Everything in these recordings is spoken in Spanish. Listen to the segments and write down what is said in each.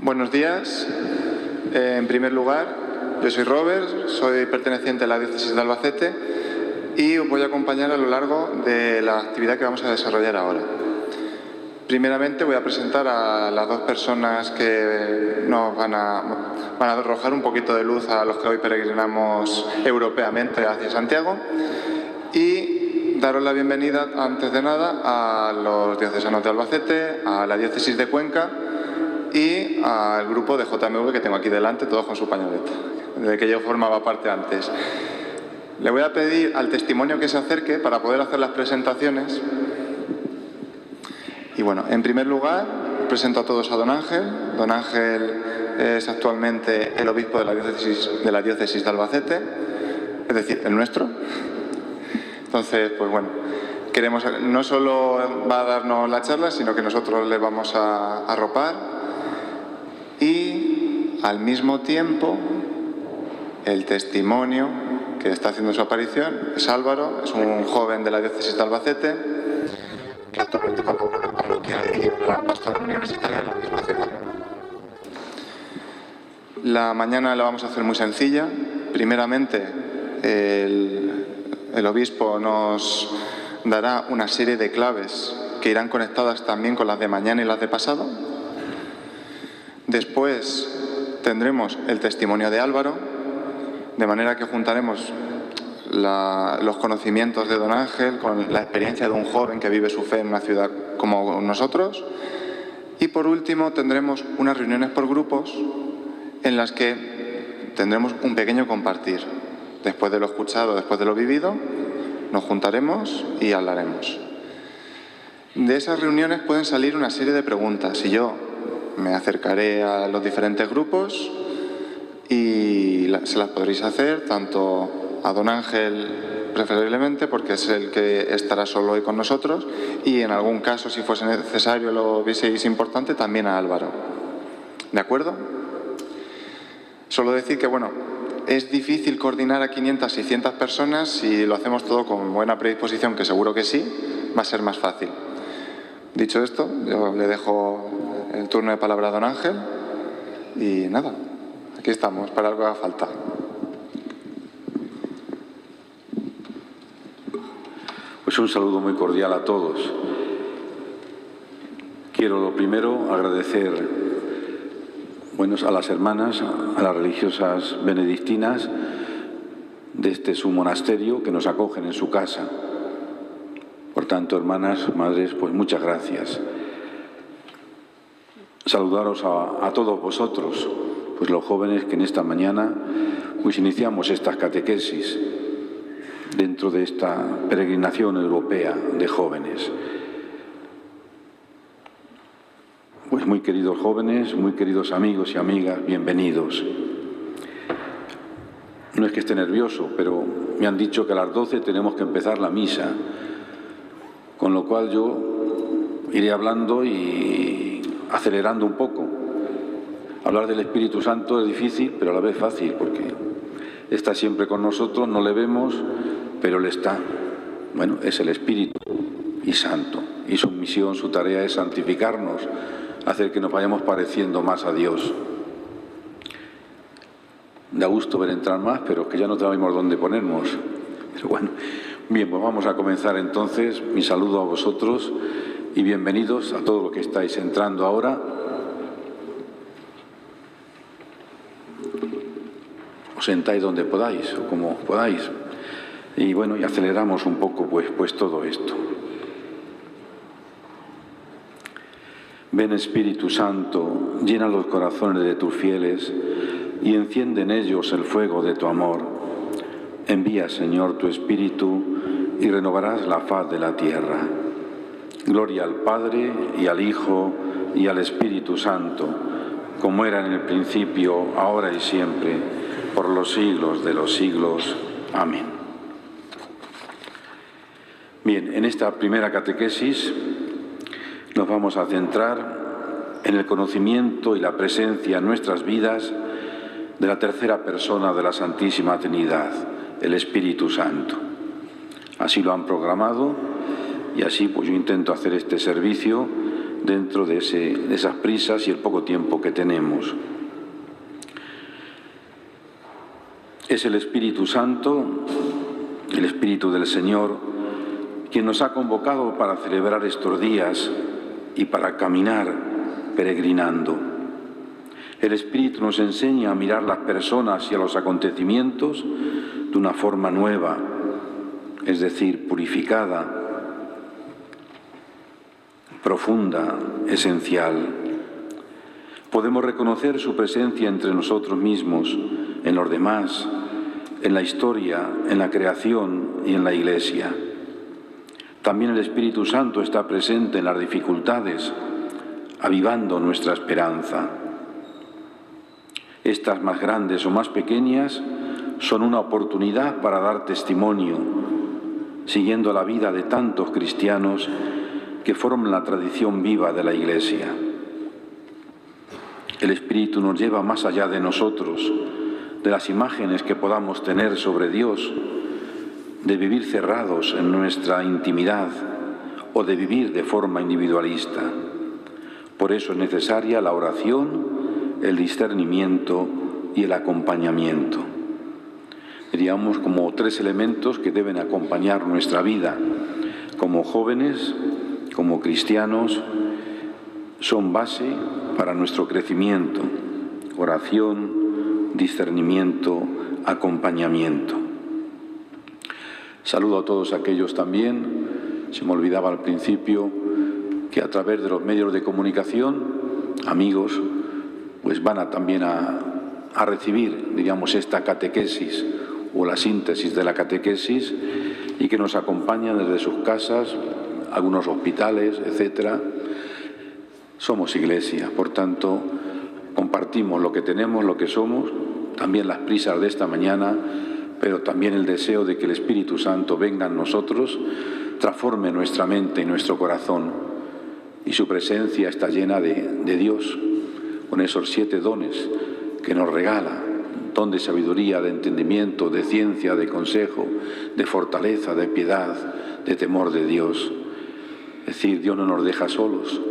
Buenos días. En primer lugar, yo soy Robert, soy perteneciente a la Diócesis de Albacete y os voy a acompañar a lo largo de la actividad que vamos a desarrollar ahora. Primeramente voy a presentar a las dos personas que nos van a arrojar un poquito de luz a los que hoy peregrinamos europeamente hacia Santiago y daros la bienvenida, antes de nada, a los diocesanos de Albacete, a la Diócesis de Cuenca y al grupo de JMV que tengo aquí delante, todos con su pañoleta, de que yo formaba parte antes. Le voy a pedir al testimonio que se acerque para poder hacer las presentaciones. Y bueno, en primer lugar, presento a todos a don Ángel. Don Ángel es actualmente el obispo de la diócesis de Albacete, es decir, el nuestro. Entonces, pues bueno, no solo va a darnos la charla, sino que nosotros le vamos a arropar. Y al mismo tiempo, el testimonio que está haciendo su aparición es Álvaro, es un joven de la diócesis de Albacete, que actualmente compone una parroquia y la pastoral universitaria de la misma ciudad. La mañana la vamos a hacer muy sencilla. Primeramente, el obispo nos dará una serie de claves que irán conectadas también con las de mañana y las de pasado. Después tendremos el testimonio de Álvaro, de manera que juntaremos los conocimientos de don Ángel con la experiencia de un joven que vive su fe en una ciudad como nosotros. Y por último tendremos unas reuniones por grupos en las que tendremos un pequeño compartir. Después de lo escuchado, después de lo vivido, nos juntaremos y hablaremos. De esas reuniones pueden salir una serie de preguntas y yo me acercaré a los diferentes grupos y se las podréis hacer tanto a don Ángel preferiblemente porque es el que estará solo hoy con nosotros y en algún caso, si fuese necesario, lo vieseis importante, también a Álvaro. ¿De acuerdo? Solo decir que, bueno, es difícil coordinar a 500, 600 personas. Si lo hacemos todo con buena predisposición, que seguro que sí, va a ser más fácil. Dicho esto, yo le dejo el turno de palabra a don Ángel y nada, aquí estamos para algo que haga falta. Pues un saludo muy cordial a todos. Quiero lo primero agradecer a las hermanas, a las religiosas benedictinas de su monasterio que nos acogen en su casa. Por tanto, hermanas, madres, pues muchas gracias. Saludaros a todos vosotros, pues los jóvenes que en esta mañana pues iniciamos estas catequesis dentro de esta peregrinación europea de jóvenes. Pues muy queridos jóvenes, muy queridos amigos y amigas, bienvenidos. No es que esté nervioso, pero me han dicho que a las 12 tenemos que empezar la misa, con lo cual yo iré hablando y acelerando un poco. Hablar del Espíritu Santo es difícil, pero a la vez fácil, porque está siempre con nosotros, no le vemos, pero Él está. Bueno, es el Espíritu y Santo, y su misión, su tarea es santificarnos, hacer que nos vayamos pareciendo más a Dios. Da gusto ver entrar más, pero es que ya no sabemos dónde ponernos. Pero bueno, bien, pues vamos a comenzar entonces. Mi saludo a vosotros y bienvenidos a todos los que estáis entrando ahora. Os sentáis donde podáis o como podáis. Y bueno, y aceleramos un poco pues todo esto. Ven Espíritu Santo, llena los corazones de tus fieles y enciende en ellos el fuego de tu amor. Envía, Señor, tu Espíritu y renovarás la faz de la tierra. Gloria al Padre y al Hijo y al Espíritu Santo, como era en el principio, ahora y siempre, por los siglos de los siglos. Amén. Bien, en esta primera catequesis nos vamos a centrar en el conocimiento y la presencia en nuestras vidas de la tercera persona de la Santísima Trinidad, el Espíritu Santo. Así lo han programado y así pues yo intento hacer este servicio dentro de esas prisas y el poco tiempo que tenemos. Es el Espíritu Santo, el Espíritu del Señor, quien nos ha convocado para celebrar estos días y para caminar peregrinando. El Espíritu nos enseña a mirar las personas y a los acontecimientos de una forma nueva, es decir, purificada, profunda, esencial. Podemos reconocer su presencia entre nosotros mismos, en los demás, en la historia, en la creación y en la Iglesia. También el Espíritu Santo está presente en las dificultades, avivando nuestra esperanza. Estas más grandes o más pequeñas son una oportunidad para dar testimonio, siguiendo la vida de tantos cristianos que forman la tradición viva de la Iglesia. El Espíritu nos lleva más allá de nosotros, de las imágenes que podamos tener sobre Dios, de vivir cerrados en nuestra intimidad o de vivir de forma individualista. Por eso es necesaria la oración, el discernimiento y el acompañamiento. Diríamos como 3 elementos que deben acompañar nuestra vida. Como jóvenes, como cristianos, son base para nuestro crecimiento. Oración, discernimiento, acompañamiento. Saludo a todos aquellos también, se me olvidaba al principio, que a través de los medios de comunicación, amigos, pues van también a recibir, digamos, esta catequesis o la síntesis de la catequesis y que nos acompañan desde sus casas, algunos hospitales, etcétera. Somos Iglesia, por tanto, compartimos lo que tenemos, lo que somos, también las prisas de esta mañana, pero también el deseo de que el Espíritu Santo venga en nosotros, transforme nuestra mente y nuestro corazón, y su presencia está llena de Dios, con esos 7 dones que nos regala, don de sabiduría, de entendimiento, de ciencia, de consejo, de fortaleza, de piedad, de temor de Dios. Es decir, Dios no nos deja solos,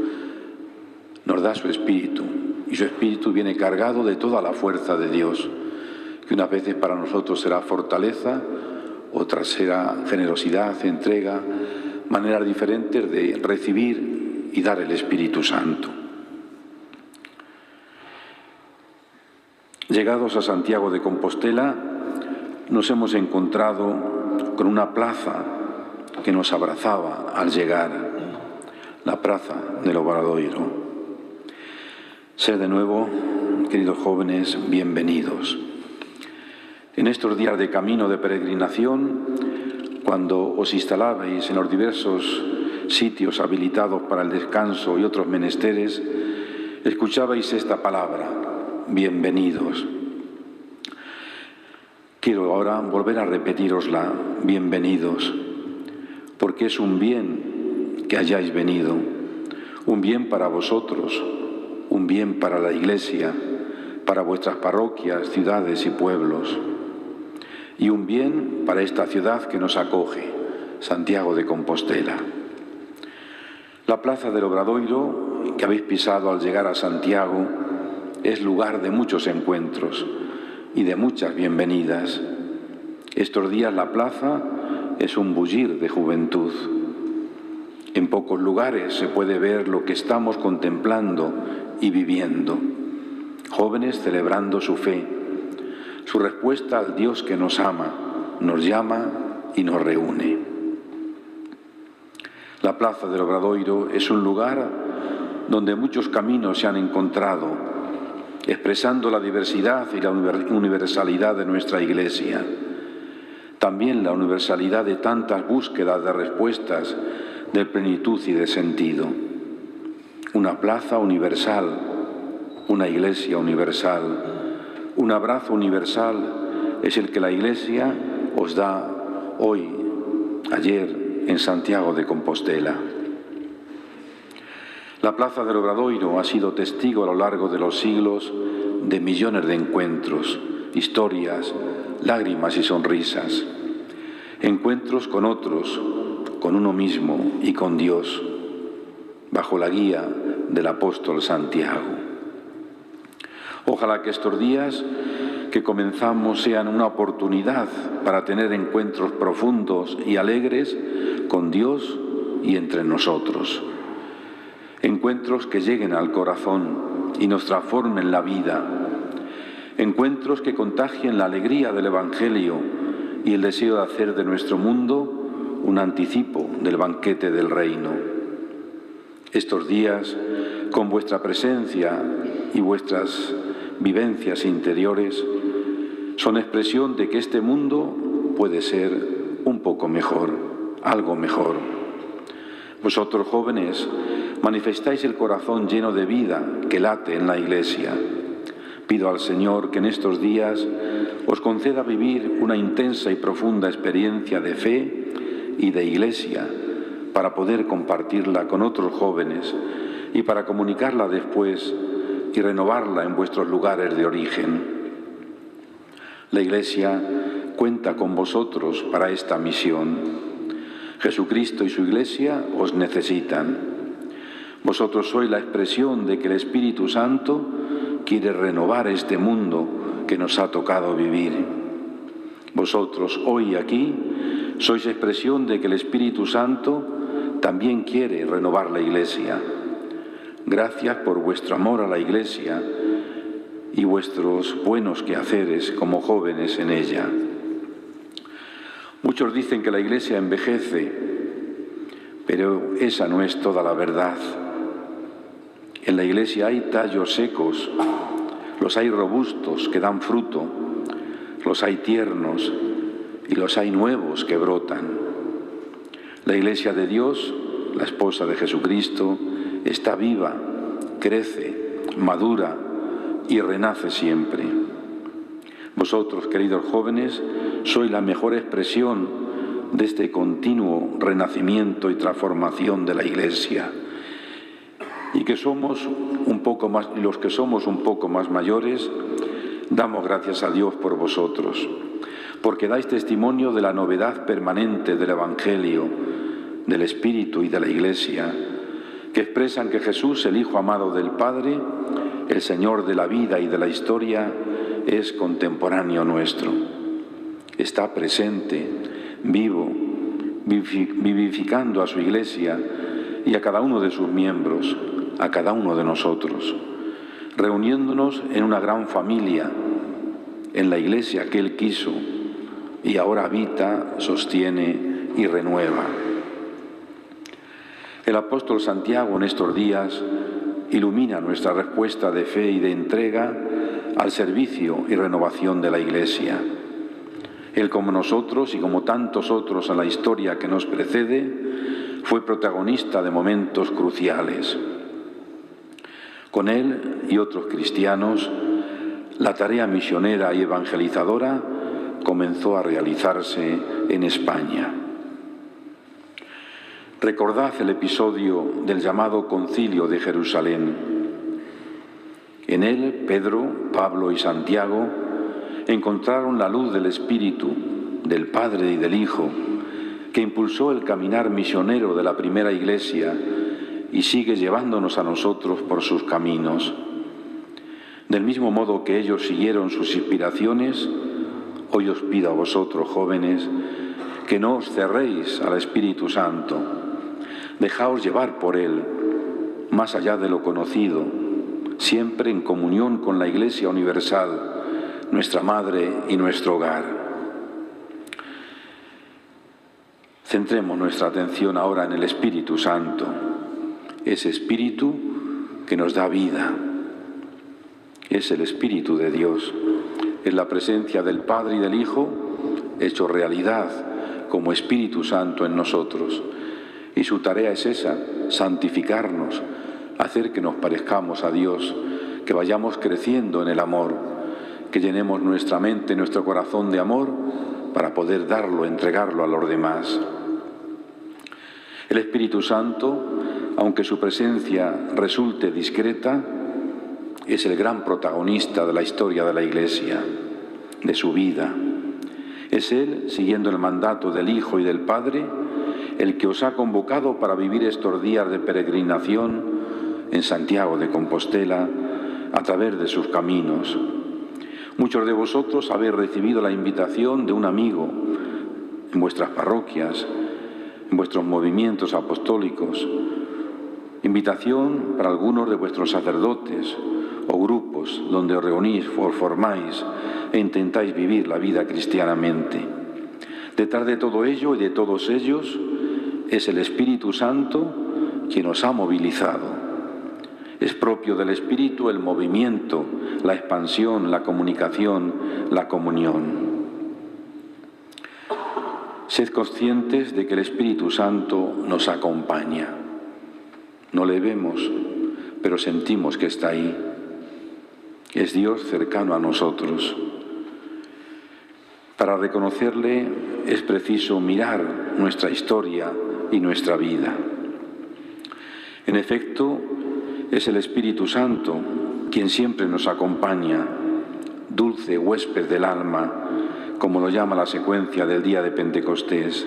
nos da su Espíritu, y su Espíritu viene cargado de toda la fuerza de Dios, que unas veces para nosotros será fortaleza, otras será generosidad, entrega, maneras diferentes de recibir y dar el Espíritu Santo. Llegados a Santiago de Compostela, nos hemos encontrado con una plaza que nos abrazaba al llegar, la plaza del Obradoiro. Sed de nuevo, queridos jóvenes, bienvenidos. En estos días de camino de peregrinación, cuando os instalabais en los diversos sitios habilitados para el descanso y otros menesteres, escuchabais esta palabra: bienvenidos. Quiero ahora volver a repetirosla: bienvenidos, porque es un bien que hayáis venido, un bien para vosotros, un bien para la Iglesia, para vuestras parroquias, ciudades y pueblos, y un bien para esta ciudad que nos acoge, Santiago de Compostela. La plaza del Obradoiro, que habéis pisado al llegar a Santiago, es lugar de muchos encuentros y de muchas bienvenidas. Estos días la plaza es un bullir de juventud. En pocos lugares se puede ver lo que estamos contemplando y viviendo. Jóvenes celebrando su fe, su respuesta al Dios que nos ama, nos llama y nos reúne. La plaza del Obradoiro es un lugar donde muchos caminos se han encontrado, expresando la diversidad y la universalidad de nuestra Iglesia. También la universalidad de tantas búsquedas de respuestas, de plenitud y de sentido. Una plaza universal, una Iglesia universal, un abrazo universal es el que la Iglesia os da hoy, ayer, en Santiago de Compostela. La plaza del Obradoiro ha sido testigo a lo largo de los siglos de millones de encuentros, historias, lágrimas y sonrisas. Encuentros con otros, con uno mismo y con Dios. bajo la guía del apóstol Santiago. Ojalá que estos días que comenzamos sean una oportunidad para tener encuentros profundos y alegres con Dios y entre nosotros. Encuentros que lleguen al corazón y nos transformen la vida. Encuentros que contagien la alegría del Evangelio y el deseo de hacer de nuestro mundo un anticipo del banquete del reino. Estos días, con vuestra presencia y vuestras vivencias interiores, son expresión de que este mundo puede ser un poco mejor, algo mejor. Vosotros, jóvenes, manifestáis el corazón lleno de vida que late en la Iglesia. Pido al Señor que en estos días os conceda vivir una intensa y profunda experiencia de fe y de Iglesia para poder compartirla con otros jóvenes y para comunicarla después y renovarla en vuestros lugares de origen. La Iglesia cuenta con vosotros para esta misión. Jesucristo y su Iglesia os necesitan. Vosotros sois la expresión de que el Espíritu Santo quiere renovar este mundo que nos ha tocado vivir. Vosotros, hoy aquí, sois expresión de que el Espíritu Santo también quiere renovar la Iglesia. Gracias por vuestro amor a la Iglesia y vuestros buenos quehaceres como jóvenes en ella. Muchos dicen que la Iglesia envejece, pero esa no es toda la verdad. En la Iglesia hay tallos secos, los hay robustos que dan fruto, los hay tiernos y los hay nuevos que brotan. La Iglesia de Dios, la esposa de Jesucristo, está viva, crece, madura y renace siempre. Vosotros, queridos jóvenes, sois la mejor expresión de este continuo renacimiento y transformación de la Iglesia. Y que somos un poco más, los que somos un poco más mayores, damos gracias a Dios por vosotros, porque dais testimonio de la novedad permanente del Evangelio, del Espíritu y de la Iglesia, que expresan que Jesús, el Hijo amado del Padre, el Señor de la vida y de la historia, es contemporáneo nuestro. Está presente, vivo, vivificando a su Iglesia y a cada uno de sus miembros, a cada uno de nosotros, reuniéndonos en una gran familia, en la Iglesia que Él quiso y ahora habita, sostiene y renueva. El apóstol Santiago en estos días ilumina nuestra respuesta de fe y de entrega al servicio y renovación de la Iglesia. Él, como nosotros y como tantos otros en la historia que nos precede, fue protagonista de momentos cruciales. Con él y otros cristianos, la tarea misionera y evangelizadora comenzó a realizarse en España. Recordad el episodio del llamado Concilio de Jerusalén. En él, Pedro, Pablo y Santiago encontraron la luz del Espíritu, del Padre y del Hijo, que impulsó el caminar misionero de la primera Iglesia y sigue llevándonos a nosotros por sus caminos. Del mismo modo que ellos siguieron sus inspiraciones, hoy os pido a vosotros, jóvenes, que no os cerréis al Espíritu Santo. Dejaos llevar por Él, más allá de lo conocido, siempre en comunión con la Iglesia universal, nuestra Madre y nuestro hogar. Centremos nuestra atención ahora en el Espíritu Santo, ese Espíritu que nos da vida. Es el Espíritu de Dios, es la presencia del Padre y del Hijo hecho realidad como Espíritu Santo en nosotros. Y su tarea es esa, santificarnos, hacer que nos parezcamos a Dios, que vayamos creciendo en el amor, que llenemos nuestra mente, nuestro corazón de amor para poder darlo, entregarlo a los demás. El Espíritu Santo, aunque su presencia resulte discreta, es el gran protagonista de la historia de la Iglesia, de su vida. Es Él, siguiendo el mandato del Hijo y del Padre, el que os ha convocado para vivir estos días de peregrinación en Santiago de Compostela a través de sus caminos. Muchos de vosotros habéis recibido la invitación de un amigo en vuestras parroquias, en vuestros movimientos apostólicos, invitación para algunos de vuestros sacerdotes o grupos donde os reunís, os formáis e intentáis vivir la vida cristianamente. Detrás de todo ello y de todos ellos es el Espíritu Santo quien os ha movilizado. Es propio del Espíritu el movimiento, la expansión, la comunicación, la comunión. Sed conscientes de que el Espíritu Santo nos acompaña. No le vemos, pero sentimos que está ahí. Es Dios cercano a nosotros. Para reconocerle es preciso mirar nuestra historia y nuestra vida. En efecto, es el Espíritu Santo quien siempre nos acompaña, dulce huésped del alma, como lo llama la secuencia del día de Pentecostés.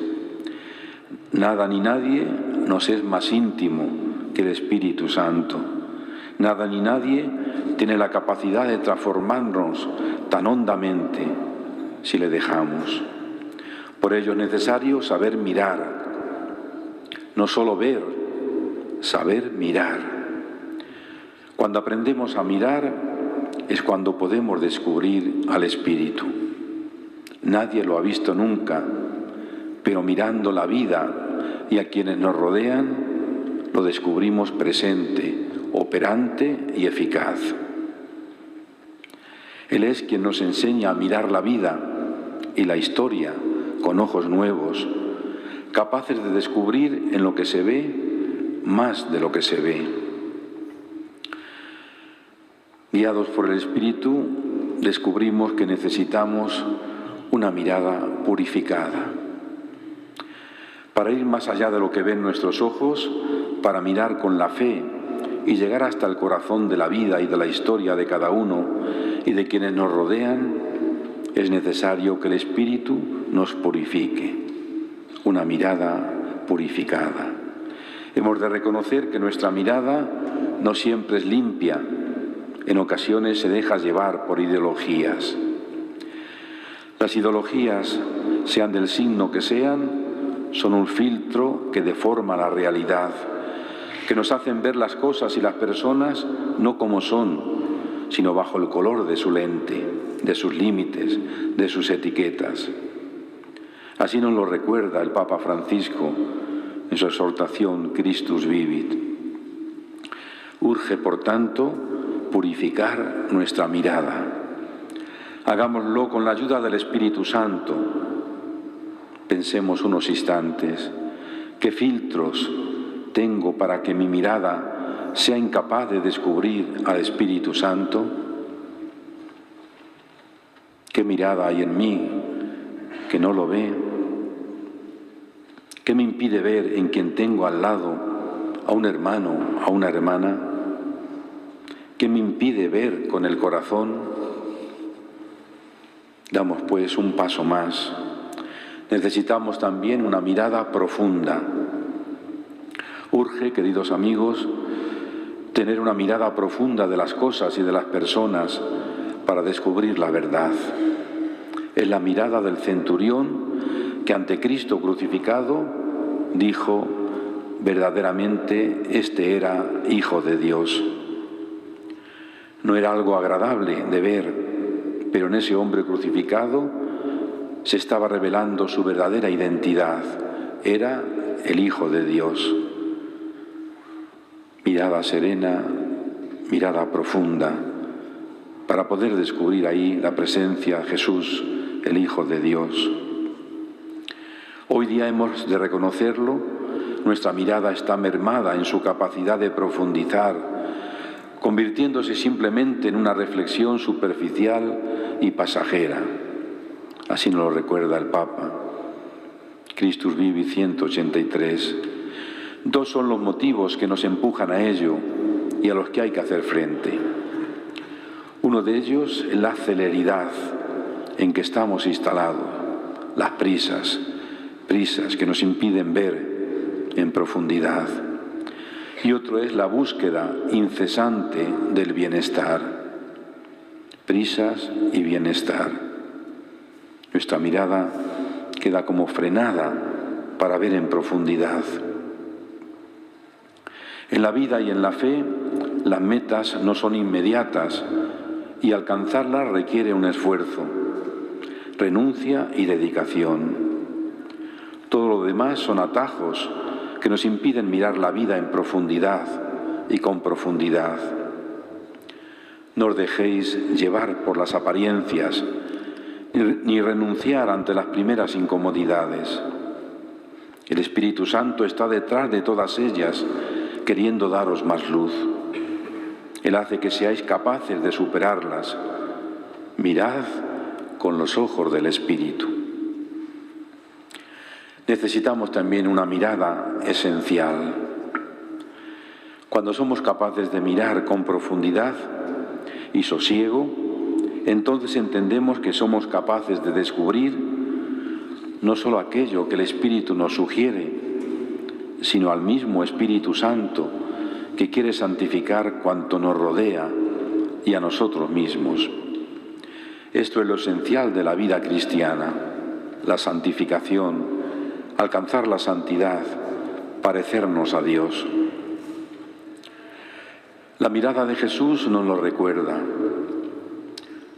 Nada ni nadie nos es más íntimo que el Espíritu Santo. Nada ni nadie tiene la capacidad de transformarnos tan hondamente si le dejamos. Por ello es necesario saber mirar, no solo ver, saber mirar. Cuando aprendemos a mirar es cuando podemos descubrir al Espíritu. Nadie lo ha visto nunca, pero mirando la vida y a quienes nos rodean, lo descubrimos presente, operante y eficaz. Él es quien nos enseña a mirar la vida y la historia con ojos nuevos, capaces de descubrir en lo que se ve más de lo que se ve. Guiados por el Espíritu, descubrimos que necesitamos una mirada purificada. Para ir más allá de lo que ven nuestros ojos, para mirar con la fe y llegar hasta el corazón de la vida y de la historia de cada uno y de quienes nos rodean, es necesario que el Espíritu nos purifique. Una mirada purificada. Hemos de reconocer que nuestra mirada no siempre es limpia. En ocasiones se deja llevar por ideologías. Las ideologías, sean del signo que sean, son un filtro que deforma la realidad, que nos hacen ver las cosas y las personas no como son, sino bajo el color de su lente, de sus límites, de sus etiquetas. Así nos lo recuerda el Papa Francisco en su exhortación Christus Vivit. Urge, por tanto, purificar nuestra mirada. Hagámoslo con la ayuda del Espíritu Santo. Pensemos unos instantes, ¿qué filtros tengo para que mi mirada sea incapaz de descubrir al Espíritu Santo? ¿Qué mirada hay en mí que no lo ve? ¿Qué me impide ver en quien tengo al lado a un hermano, a una hermana? ¿Qué me impide ver con el corazón? Damos pues un paso más. Necesitamos también una mirada profunda. Urge, queridos amigos, tener una mirada profunda de las cosas y de las personas para descubrir la verdad. Es la mirada del centurión que ante Cristo crucificado dijo, verdaderamente este era Hijo de Dios. No era algo agradable de ver, pero en ese hombre crucificado se estaba revelando su verdadera identidad. Era el Hijo de Dios. Mirada serena, mirada profunda, para poder descubrir ahí la presencia de Jesús, el Hijo de Dios. Hoy día hemos de reconocerlo, nuestra mirada está mermada en su capacidad de profundizar, convirtiéndose simplemente en una reflexión superficial y pasajera. Así nos lo recuerda el Papa. Christus Vivit 183. Dos son los motivos que nos empujan a ello y a los que hay que hacer frente. Uno de ellos es la celeridad en que estamos instalados. las prisas que nos impiden ver en profundidad. Y otro es la búsqueda incesante del bienestar. Prisas y bienestar. Nuestra mirada queda como frenada para ver en profundidad. En la vida y en la fe, las metas no son inmediatas y alcanzarlas requiere un esfuerzo, renuncia y dedicación. Todo lo demás son atajos que nos impiden mirar la vida en profundidad y con profundidad. No os dejéis llevar por las apariencias, ni renunciar ante las primeras incomodidades. El Espíritu Santo está detrás de todas ellas, queriendo daros más luz. Él hace que seáis capaces de superarlas. Mirad con los ojos del Espíritu. Necesitamos también una mirada esencial. Cuando somos capaces de mirar con profundidad y sosiego, entonces entendemos que somos capaces de descubrir no solo aquello que el Espíritu nos sugiere, sino al mismo Espíritu Santo que quiere santificar cuanto nos rodea y a nosotros mismos. Esto es lo esencial de la vida cristiana, la santificación, alcanzar la santidad, parecernos a Dios. La mirada de Jesús nos lo recuerda.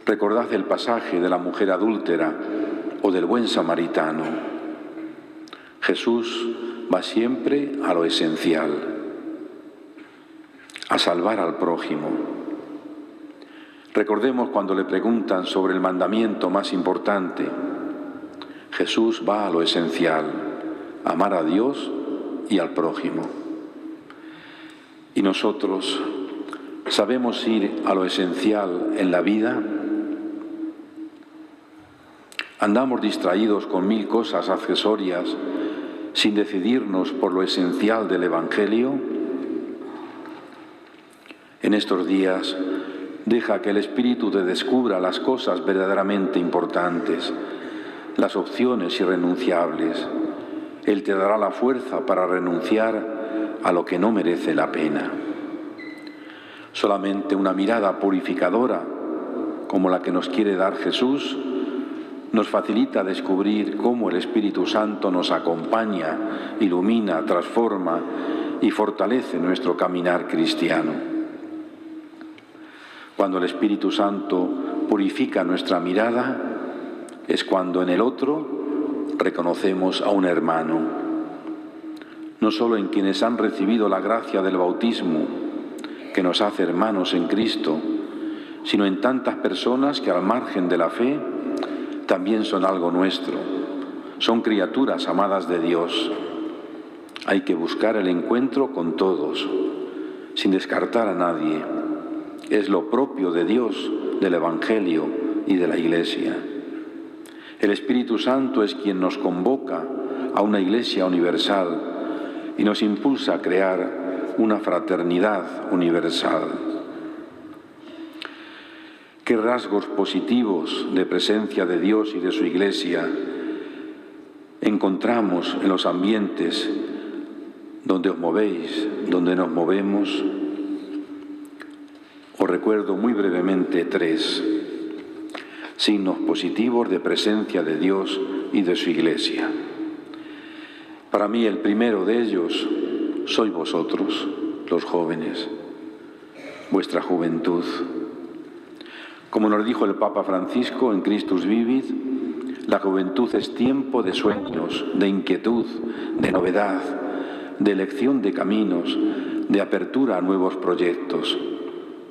Recordad el pasaje de la mujer adúltera o del buen samaritano. Jesús va siempre a lo esencial, a salvar al prójimo. Recordemos cuando le preguntan sobre el mandamiento más importante. Jesús va a lo esencial, amar a Dios y al prójimo. ¿Y nosotros sabemos ir a lo esencial en la vida? Andamos distraídos con 1000 cosas accesorias sin decidirnos por lo esencial del Evangelio. En estos días, deja que el Espíritu te descubra las cosas verdaderamente importantes, las opciones irrenunciables. Él te dará la fuerza para renunciar a lo que no merece la pena. Solamente una mirada purificadora, como la que nos quiere dar Jesús, nos facilita descubrir cómo el Espíritu Santo nos acompaña, ilumina, transforma y fortalece nuestro caminar cristiano. Cuando el Espíritu Santo purifica nuestra mirada, es cuando en el otro reconocemos a un hermano. No solo en quienes han recibido la gracia del bautismo, que nos hace hermanos en Cristo, sino en tantas personas que al margen de la fe también son algo nuestro, son criaturas amadas de Dios. Hay que buscar el encuentro con todos, sin descartar a nadie. Es lo propio de Dios, del Evangelio y de la Iglesia. El Espíritu Santo es quien nos convoca a una Iglesia universal y nos impulsa a crear una fraternidad universal. ¿Qué rasgos positivos de presencia de Dios y de su Iglesia encontramos en los ambientes donde os movéis, donde nos movemos? Os recuerdo muy brevemente 3 signos positivos de presencia de Dios y de su Iglesia. Para mí el primero de ellos sois vosotros, los jóvenes, vuestra juventud. Como nos dijo el Papa Francisco en Christus Vivit, la juventud es tiempo de sueños, de inquietud, de novedad, de elección de caminos, de apertura a nuevos proyectos.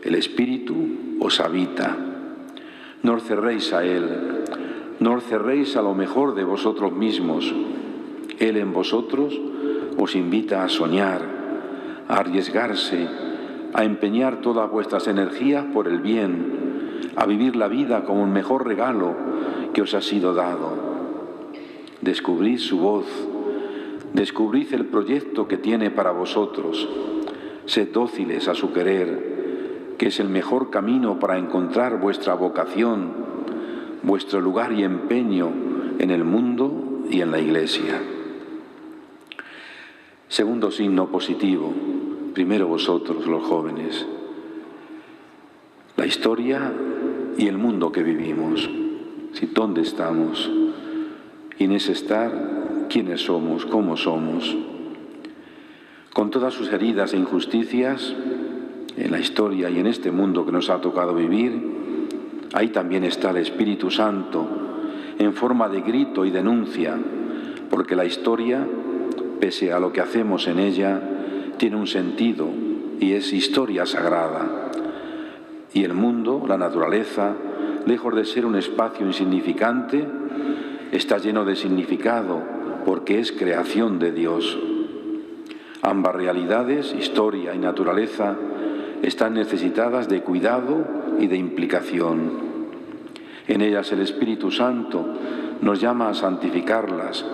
El Espíritu os habita. No os cerréis a Él, no os cerréis a lo mejor de vosotros mismos. Él en vosotros os invita a soñar, a arriesgarse, a empeñar todas vuestras energías por el bien, a vivir la vida como el mejor regalo que os ha sido dado. Descubrid su voz, descubrid el proyecto que tiene para vosotros. Sed dóciles a su querer, que es el mejor camino para encontrar vuestra vocación, vuestro lugar y empeño en el mundo y en la Iglesia. Segundo signo positivo, primero vosotros, los jóvenes, la historia y el mundo que vivimos. ¿Dónde estamos? Y en ese estar, ¿quiénes somos? ¿Cómo somos? Con todas sus heridas e injusticias, en la historia y en este mundo que nos ha tocado vivir, ahí también está el Espíritu Santo, en forma de grito y denuncia, porque la historia, pese a lo que hacemos en ella, tiene un sentido y es historia sagrada. Y el mundo, la naturaleza, lejos de ser un espacio insignificante, está lleno de significado porque es creación de Dios. Ambas realidades, historia y naturaleza, están necesitadas de cuidado y de implicación. En ellas el Espíritu Santo nos llama a santificarlas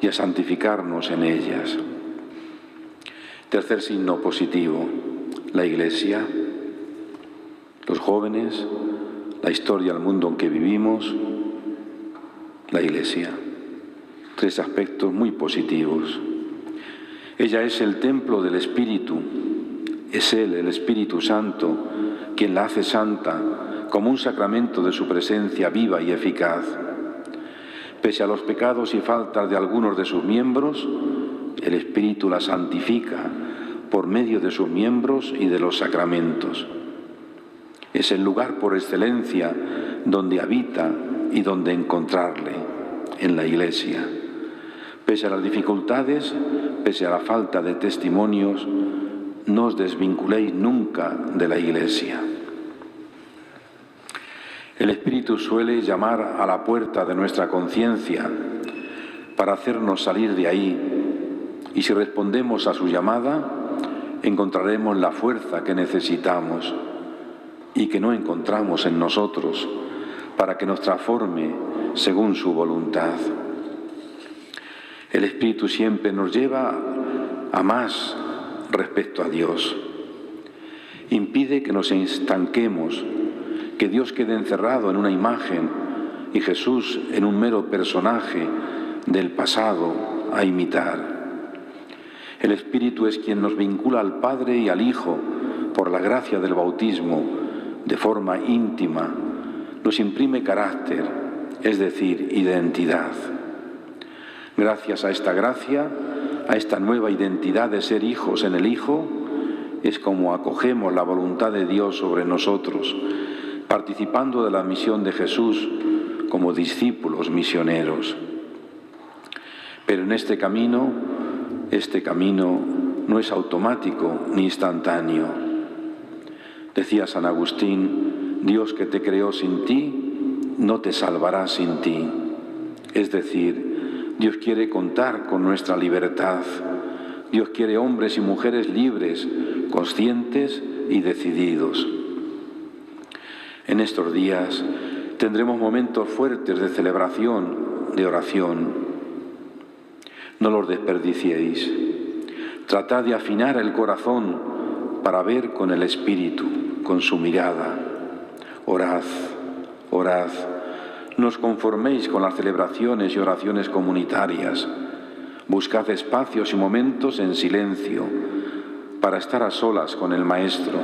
y a santificarnos en ellas. Tercer signo positivo, la Iglesia, los jóvenes, la historia, el mundo en que vivimos, la Iglesia. Tres aspectos muy positivos. Ella es el templo del Espíritu, es Él, el Espíritu Santo, quien la hace santa como un sacramento de su presencia viva y eficaz. Pese a los pecados y faltas de algunos de sus miembros, el Espíritu la santifica por medio de sus miembros y de los sacramentos. Es el lugar por excelencia donde habita y donde encontrarle, en la Iglesia. Pese a las dificultades, pese a la falta de testimonios, no os desvinculéis nunca de la Iglesia. El Espíritu suele llamar a la puerta de nuestra conciencia para hacernos salir de ahí, y si respondemos a su llamada, encontraremos la fuerza que necesitamos y que no encontramos en nosotros para que nos transforme según su voluntad. El Espíritu siempre nos lleva a más respecto a Dios. Impide que nos estanquemos, que Dios quede encerrado en una imagen y Jesús en un mero personaje del pasado a imitar. El Espíritu es quien nos vincula al Padre y al Hijo por la gracia del bautismo de forma íntima, nos imprime carácter, es decir, identidad. Gracias a esta gracia, a esta nueva identidad de ser hijos en el Hijo, es como acogemos la voluntad de Dios sobre nosotros, participando de la misión de Jesús como discípulos misioneros. Pero en este camino no es automático ni instantáneo. Decía San Agustín, Dios que te creó sin ti, no te salvará sin ti. Es decir, Dios quiere contar con nuestra libertad. Dios quiere hombres y mujeres libres, conscientes y decididos. En estos días tendremos momentos fuertes de celebración, de oración. No los desperdiciéis. Tratad de afinar el corazón para ver con el Espíritu, con su mirada. Orad, orad. No os conforméis con las celebraciones y oraciones comunitarias. Buscad espacios y momentos en silencio para estar a solas con el Maestro.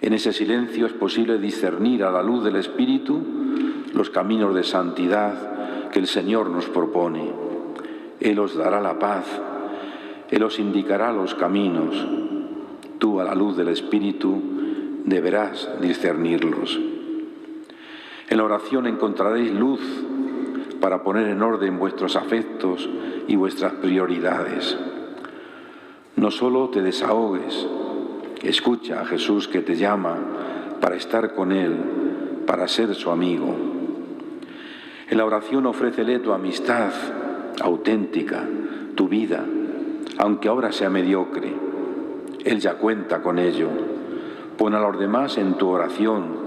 En ese silencio es posible discernir a la luz del Espíritu los caminos de santidad que el Señor nos propone. Él os dará la paz, Él os indicará los caminos. Tú, a la luz del Espíritu, deberás discernirlos. En la oración encontraréis luz para poner en orden vuestros afectos y vuestras prioridades. No solo te desahogues, escucha a Jesús que te llama para estar con Él, para ser su amigo. En la oración ofrécele tu amistad auténtica, tu vida, aunque ahora sea mediocre. Él ya cuenta con ello. Pon a los demás en tu oración.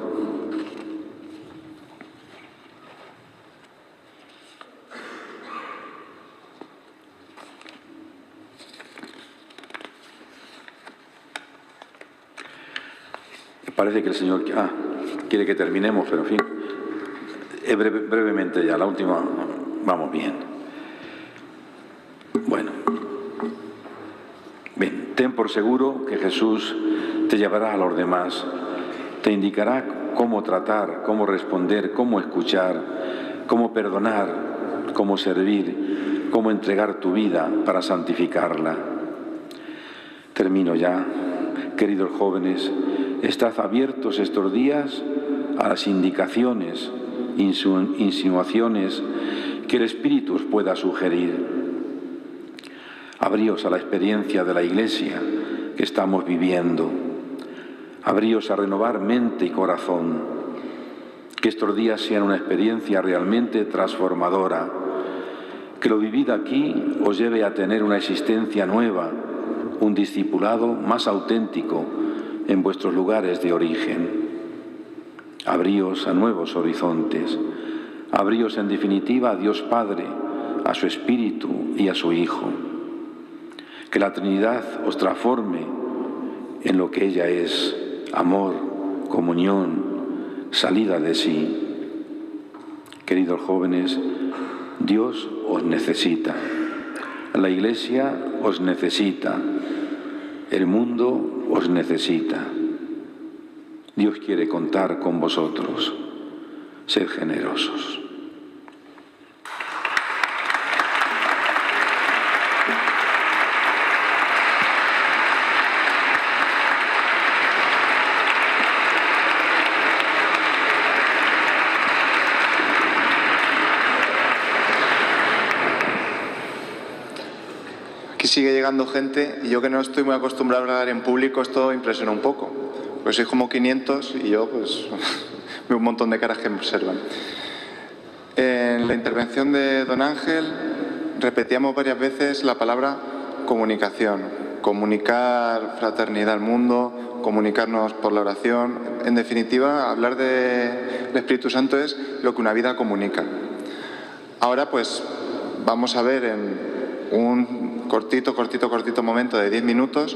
Parece que el Señor quiere que terminemos, pero en fin. brevemente ya, la última, vamos bien. Bueno, bien, ten por seguro que Jesús te llevará a los demás, te indicará cómo tratar, cómo responder, cómo escuchar, cómo perdonar, cómo servir, cómo entregar tu vida para santificarla. Termino ya. Queridos jóvenes, estad abiertos estos días a las indicaciones, insinuaciones que el Espíritu os pueda sugerir. Abríos a la experiencia de la Iglesia que estamos viviendo. Abríos a renovar mente y corazón. Que estos días sean una experiencia realmente transformadora. Que lo vivido aquí os lleve a tener una existencia nueva, un discipulado más auténtico en vuestros lugares de origen. Abríos a nuevos horizontes. Abríos en definitiva a Dios Padre, a su Espíritu y a su Hijo. Que la Trinidad os transforme en lo que ella es: amor, comunión, salida de sí. Queridos jóvenes, Dios os necesita. La Iglesia os necesita. El mundo os necesita. Dios quiere contar con vosotros. Sed generosos. Aquí sigue llegando gente y yo, que no estoy muy acostumbrado a hablar en público, esto impresiona un poco. Pues sois como 500 y yo pues veo un montón de caras que me observan. En la intervención de don Ángel repetíamos varias veces la palabra comunicación. Comunicar fraternidad al mundo, comunicarnos por la oración. En definitiva, hablar del Espíritu Santo es lo que una vida comunica. Ahora pues vamos a ver en un cortito momento de 10 minutos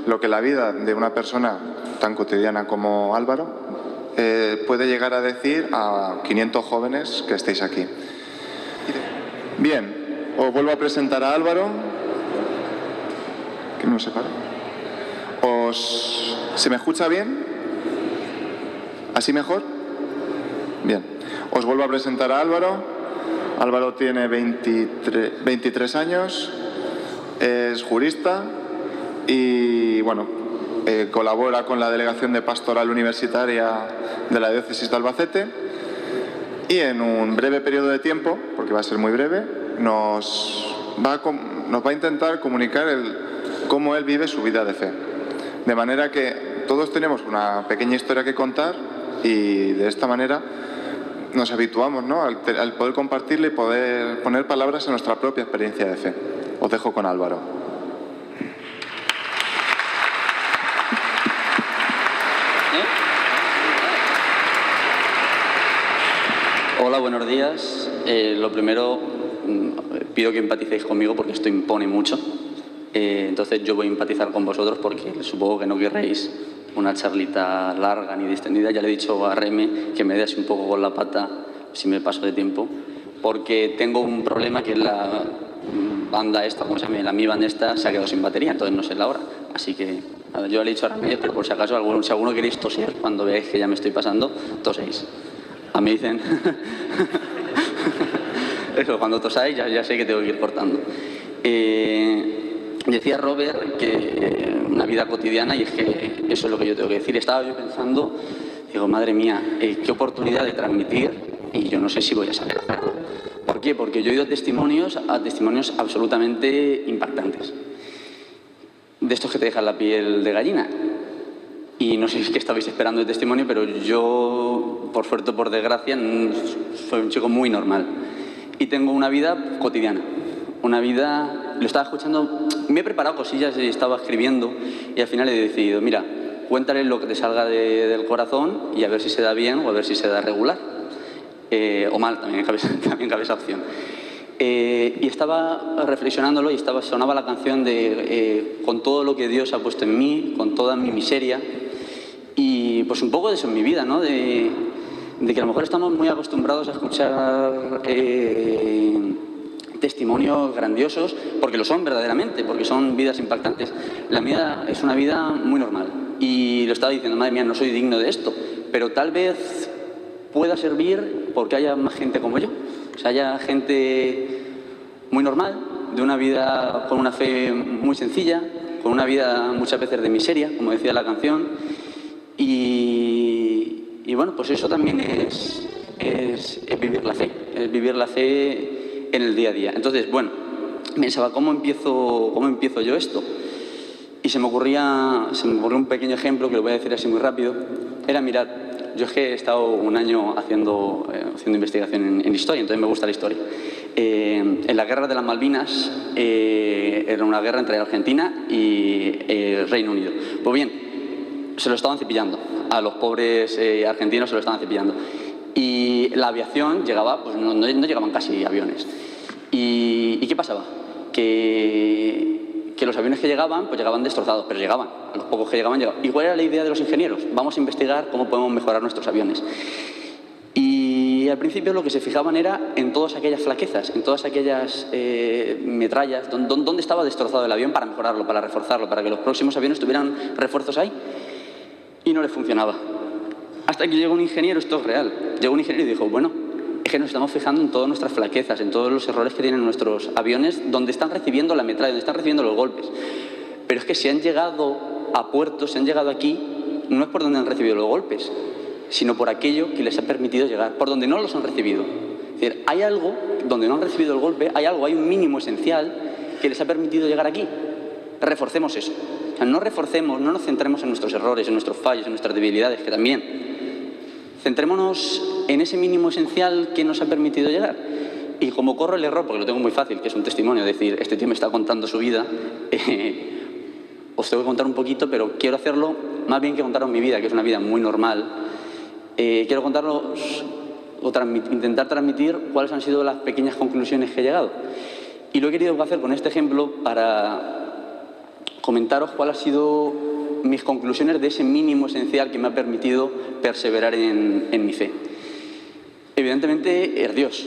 lo que la vida de una persona tan cotidiana como Álvaro puede llegar a decir a 500 jóvenes que estéis aquí. Bien, os vuelvo a presentar a Álvaro. ¿Qué me separa? ¿Se me escucha bien? ¿Así mejor? Bien. Os vuelvo a presentar a Álvaro. Álvaro tiene 23 años, es jurista y, bueno, colabora con la Delegación de Pastoral Universitaria de la Diócesis de Albacete, y en un breve periodo de tiempo, porque va a ser muy breve, nos va a intentar comunicar cómo él vive su vida de fe. De manera que todos tenemos una pequeña historia que contar y de esta manera nos habituamos, ¿no?, al poder compartirle y poder poner palabras a nuestra propia experiencia de fe. Os dejo con Álvaro. Hola, buenos días. Lo primero, pido que empaticéis conmigo porque esto impone mucho. Entonces yo voy a empatizar con vosotros porque supongo que no querréis una charlita larga ni distendida. Ya le he dicho a Reme que me dé así un poco con la pata si me paso de tiempo, porque tengo un problema, que es la banda esta, ¿cómo se llama? La Mi Band esta se ha quedado sin batería, entonces no sé la hora. Así que nada, yo le he dicho a Reme, pero por si acaso, si alguno queréis toser cuando veáis que ya me estoy pasando, toséis. A mí dicen... Eso, cuando tosáis ya sé que tengo que ir cortando. Decía Robert que una vida cotidiana, y es que eso es lo que yo tengo que decir. Estaba yo pensando, digo, madre mía, qué oportunidad de transmitir, y yo no sé si voy a saber hacerlo. ¿Por qué? Porque yo he ido a testimonios absolutamente impactantes. De estos que te dejan la piel de gallina. Y no sé si es que estabais esperando el testimonio, pero yo, por suerte o por desgracia, soy un chico muy normal. Y tengo una vida cotidiana. Una vida... Lo estaba escuchando, me he preparado cosillas y estaba escribiendo, y al final he decidido, mira, cuéntale lo que te salga del corazón y a ver si se da bien o a ver si se da regular. O mal, también cabe esa opción. Y estaba reflexionándolo y sonaba la canción de con todo lo que Dios ha puesto en mí, con toda mi miseria, y pues un poco de eso en mi vida, ¿no? De de que a lo mejor estamos muy acostumbrados a escuchar testimonios grandiosos, porque lo son verdaderamente, porque son vidas impactantes. La mía es una vida muy normal y lo estaba diciendo, madre mía, no soy digno de esto, pero tal vez pueda servir porque haya más gente como yo, o sea, haya gente muy normal, de una vida con una fe muy sencilla, con una vida muchas veces de miseria, como decía la canción, y bueno, pues eso también es vivir la fe en el día a día. Entonces, bueno, pensaba, ¿cómo empiezo yo esto? Y se me ocurrió un pequeño ejemplo, que lo voy a decir así muy rápido. Era, mirad, yo es que he estado un año haciendo investigación en historia, entonces me gusta la historia. En la guerra de las Malvinas era una guerra entre Argentina y Reino Unido. Pues bien, se lo estaban cepillando. A los pobres argentinos se lo estaban cepillando. Y la aviación llegaba, pues no llegaban casi aviones. ¿Y qué pasaba? Que los aviones que llegaban, pues llegaban destrozados, pero llegaban. A los pocos que llegaban. ¿Y cuál era la idea de los ingenieros? Vamos a investigar cómo podemos mejorar nuestros aviones. Y al principio lo que se fijaban era en todas aquellas flaquezas, en todas aquellas metrallas, dónde estaba destrozado el avión para mejorarlo, para reforzarlo, para que los próximos aviones tuvieran refuerzos ahí. Y no les funcionaba. Hasta que llegó un ingeniero, esto es real, llegó un ingeniero y dijo, bueno, es que nos estamos fijando en todas nuestras flaquezas, en todos los errores que tienen nuestros aviones, donde están recibiendo la metralla, donde están recibiendo los golpes. Pero es que si han llegado a puerto, si han llegado aquí, no es por donde han recibido los golpes, sino por aquello que les ha permitido llegar, por donde no los han recibido. Es decir, hay algo donde no han recibido el golpe, hay un mínimo esencial que les ha permitido llegar aquí. Reforcemos eso. O sea, no nos centremos en nuestros errores, en nuestros fallos, en nuestras debilidades, que también. Centrémonos en ese mínimo esencial que nos ha permitido llegar. Y como corro el error, porque lo tengo muy fácil, que es un testimonio, es decir, este tío me está contando su vida, os tengo que contar un poquito, pero quiero hacerlo más bien que contaros mi vida, que es una vida muy normal. Quiero contaros intentar transmitir cuáles han sido las pequeñas conclusiones que he llegado. Y lo he querido hacer con este ejemplo para comentaros cuáles han sido mis conclusiones de ese mínimo esencial que me ha permitido perseverar en mi fe. Evidentemente es Dios,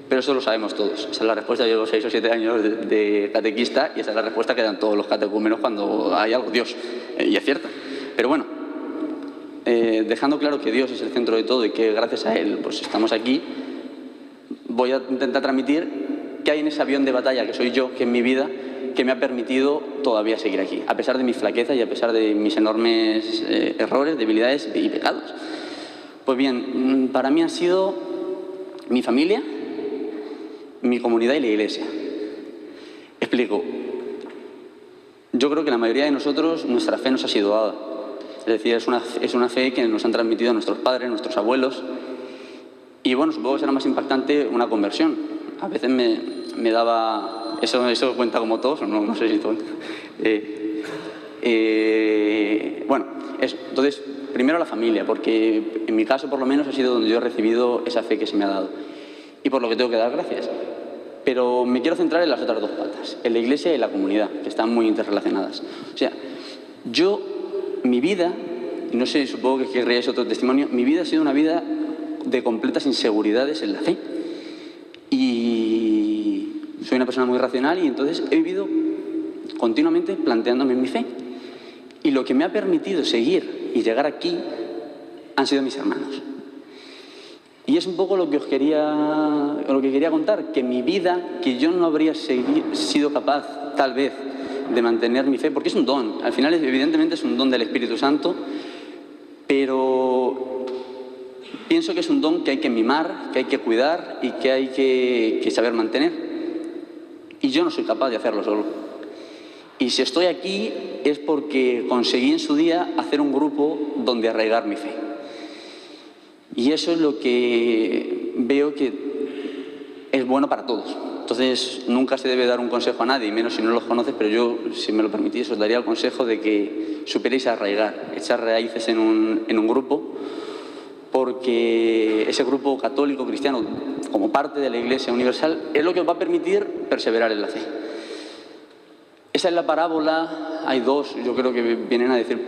pero eso lo sabemos todos. Esa es la respuesta. Yo llevo 6 o 7 años de catequista y esa es la respuesta que dan todos los catecúmenos cuando hay algo, Dios. Y es cierta. Pero bueno, dejando claro que Dios es el centro de todo y que gracias a Él pues estamos aquí, voy a intentar transmitir qué hay en ese avión de batalla que soy yo, que en mi vida, que me ha permitido todavía seguir aquí, a pesar de mis flaquezas y a pesar de mis enormes errores, debilidades y pecados. Pues bien, para mí ha sido mi familia, mi comunidad y la Iglesia. Explico. Yo creo que la mayoría de nosotros, nuestra fe nos ha sido dada. Es decir, es una fe que nos han transmitido nuestros padres, nuestros abuelos. Y bueno, supongo que será más impactante una conversión. A veces me daba... ¿Eso cuenta como todos o no? No sé si todo. Bueno, eso. Entonces, primero la familia, porque en mi caso, por lo menos, ha sido donde yo he recibido esa fe que se me ha dado. Y por lo que tengo que dar gracias. Pero me quiero centrar en las otras dos patas, en la Iglesia y la comunidad, que están muy interrelacionadas. O sea, mi vida, y no sé, supongo que querríais otro testimonio, mi vida ha sido una vida de completas inseguridades en la fe. Y soy una persona muy racional y entonces he vivido continuamente planteándome mi fe. Y lo que me ha permitido seguir y llegar aquí han sido mis hermanos. Y es un poco lo que quería contar, que mi vida, que yo no habría sido capaz, tal vez, de mantener mi fe, porque es un don. Al final, evidentemente, es un don del Espíritu Santo, pero pienso que es un don que hay que mimar, que hay que cuidar y que hay que saber mantener. Y yo no soy capaz de hacerlo solo. Y si estoy aquí es porque conseguí en su día hacer un grupo donde arraigar mi fe. Y eso es lo que veo que es bueno para todos. Entonces, nunca se debe dar un consejo a nadie, y menos si no los conoces, pero yo, si me lo permitís, os daría el consejo de que superéis a arraigar, echar raíces en un grupo, porque ese grupo católico, cristiano, como parte de la Iglesia Universal, es lo que os va a permitir perseverar en la fe. Esa es la parábola, hay dos, yo creo que vienen a decir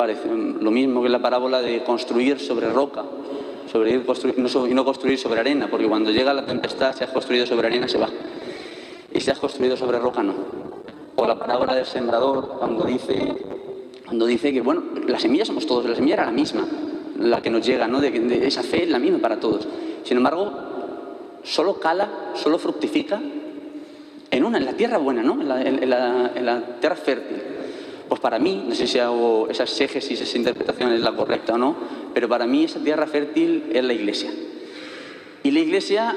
lo mismo, que es la parábola de construir sobre roca. O y no construir sobre arena, porque cuando llega la tempestad, si has construido sobre arena, se va. Y si has construido sobre roca, no. O la parábola del sembrador, cuando dice que, bueno, la semilla somos todos, la semilla era la misma, la que nos llega, ¿no? De esa fe es la misma para todos. Sin embargo, solo cala, solo fructifica en la tierra buena, ¿no? En la tierra fértil. Pues para mí, no sé si hago esa exégesis, esa interpretación es la correcta o no, pero para mí esa tierra fértil es la Iglesia. Y la Iglesia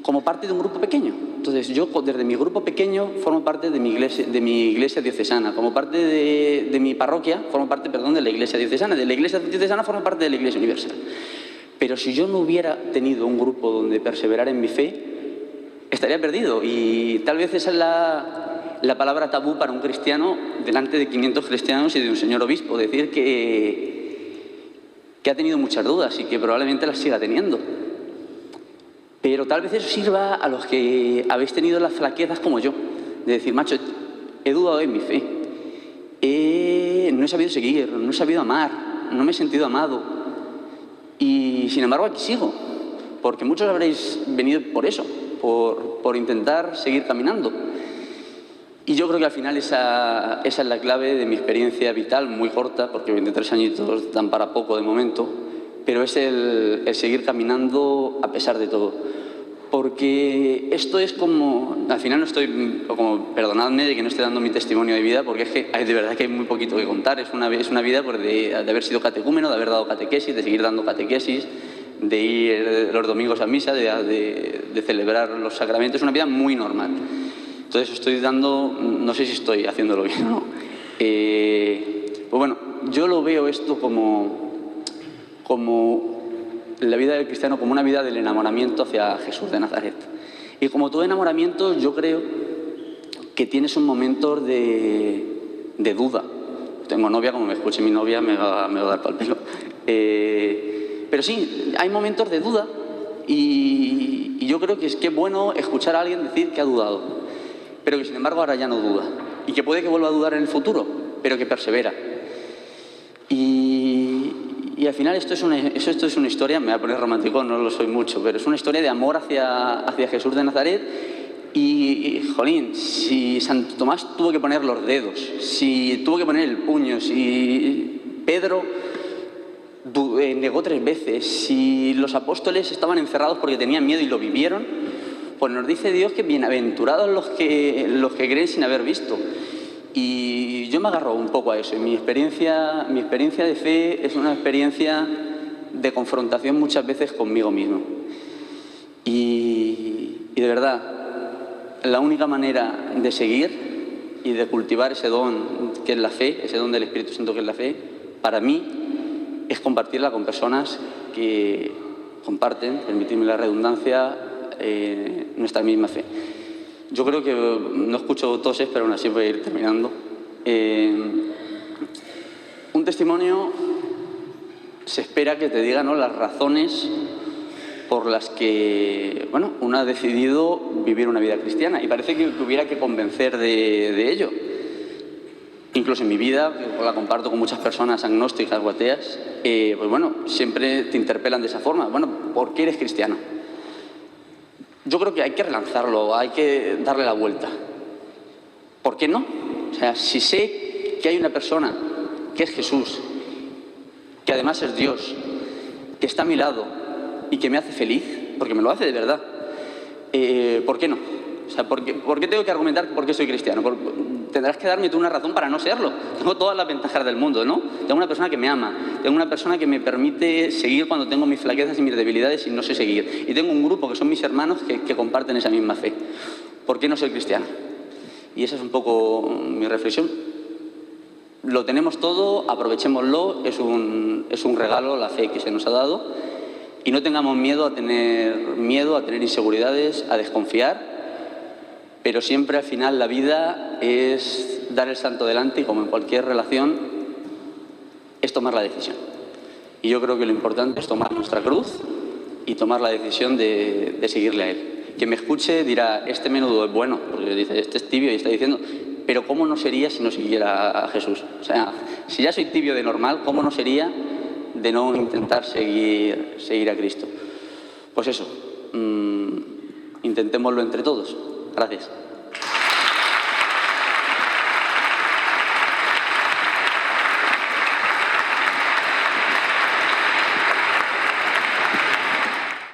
como parte de un grupo pequeño. Entonces yo desde mi grupo pequeño formo parte de mi iglesia diocesana, como parte de mi parroquia formo parte, de la iglesia diocesana, de la iglesia diocesana formo parte de la Iglesia Universal. Pero si yo no hubiera tenido un grupo donde perseverar en mi fe, estaría perdido. Y tal vez esa es la palabra tabú para un cristiano delante de 500 cristianos y de un señor obispo, decir que ha tenido muchas dudas y que probablemente las siga teniendo. Pero tal vez eso sirva a los que habéis tenido las flaquezas como yo, de decir, macho, he dudado en mi fe, no he sabido seguir, no he sabido amar, no me he sentido amado. Y sin embargo aquí sigo, porque muchos habréis venido por eso, por intentar seguir caminando. Y yo creo que al final esa es la clave de mi experiencia vital, muy corta, porque 23 añitos dan para poco de momento, pero es el seguir caminando a pesar de todo. Porque esto es como, al final no estoy, perdonadme de que no esté dando mi testimonio de vida, porque es que de verdad que hay muy poquito que contar. Es una vida pues, de haber sido catecúmeno, de haber dado catequesis, de seguir dando catequesis, de ir los domingos a misa, de celebrar los sacramentos. Es una vida muy normal. Entonces estoy dando, no sé si estoy haciéndolo bien o no. Pues bueno, yo lo veo esto como la vida del cristiano, como una vida del enamoramiento hacia Jesús de Nazaret. Y como todo enamoramiento, yo creo que tienes un momento de duda. Tengo novia, como me escuche mi novia, me va a dar pa'l pelo. Pero sí, hay momentos de duda y yo creo que es bueno escuchar a alguien decir que ha dudado, pero que sin embargo ahora ya no duda y que puede que vuelva a dudar en el futuro, pero que persevera. Y al final esto es una historia, me voy a poner romántico, no lo soy mucho, pero es una historia de amor hacia Jesús de Nazaret. Y jolín, si Santo Tomás tuvo que poner los dedos, si tuvo que poner el puño, si Pedro negó 3 veces, si los apóstoles estaban encerrados porque tenían miedo y lo vivieron, pues nos dice Dios que bienaventurados los que creen sin haber visto. Y yo me agarro un poco a eso. Y mi experiencia de fe es una experiencia de confrontación muchas veces conmigo mismo. Y de verdad, la única manera de seguir y de cultivar ese don que es la fe, ese don del Espíritu Santo que es la fe, para mí es compartirla con personas que comparten, permitidme la redundancia, nuestra misma fe. Yo creo que no escucho toses, pero aún así voy a ir terminando. Un testimonio se espera que te diga, ¿no?, las razones por las que uno ha decidido vivir una vida cristiana. Y parece que hubiera que convencer de ello. Incluso en mi vida, que la comparto con muchas personas agnósticas o ateas, siempre te interpelan de esa forma. ¿Por qué eres cristiano? Yo creo que hay que relanzarlo, hay que darle la vuelta. ¿Por qué no? O sea, si sé que hay una persona que es Jesús, que además es Dios, que está a mi lado y que me hace feliz, porque me lo hace de verdad, ¿por qué no? O sea, ¿por qué tengo que argumentar por qué soy cristiano? Tendrás que darme tú una razón para no serlo. Tengo todas las ventajas del mundo, ¿no? Tengo una persona que me ama, tengo una persona que me permite seguir cuando tengo mis flaquezas y mis debilidades y no sé seguir. Y tengo un grupo que son mis hermanos que comparten esa misma fe. ¿Por qué no ser cristiano? Y esa es un poco mi reflexión. Lo tenemos todo, aprovechémoslo, es un regalo la fe que se nos ha dado y no tengamos miedo a tener inseguridades, a desconfiar. Pero siempre al final la vida es dar el salto adelante y como en cualquier relación es tomar la decisión. Y yo creo que lo importante es tomar nuestra cruz y tomar la decisión de seguirle a Él. Quien me escuche dirá, este menudo es bueno, porque dice, este es tibio y está diciendo, pero ¿cómo no sería si no siguiera a Jesús? O sea, si ya soy tibio de normal, ¿cómo no sería de no intentar seguir a Cristo. Pues eso, intentémoslo entre todos. Gracias.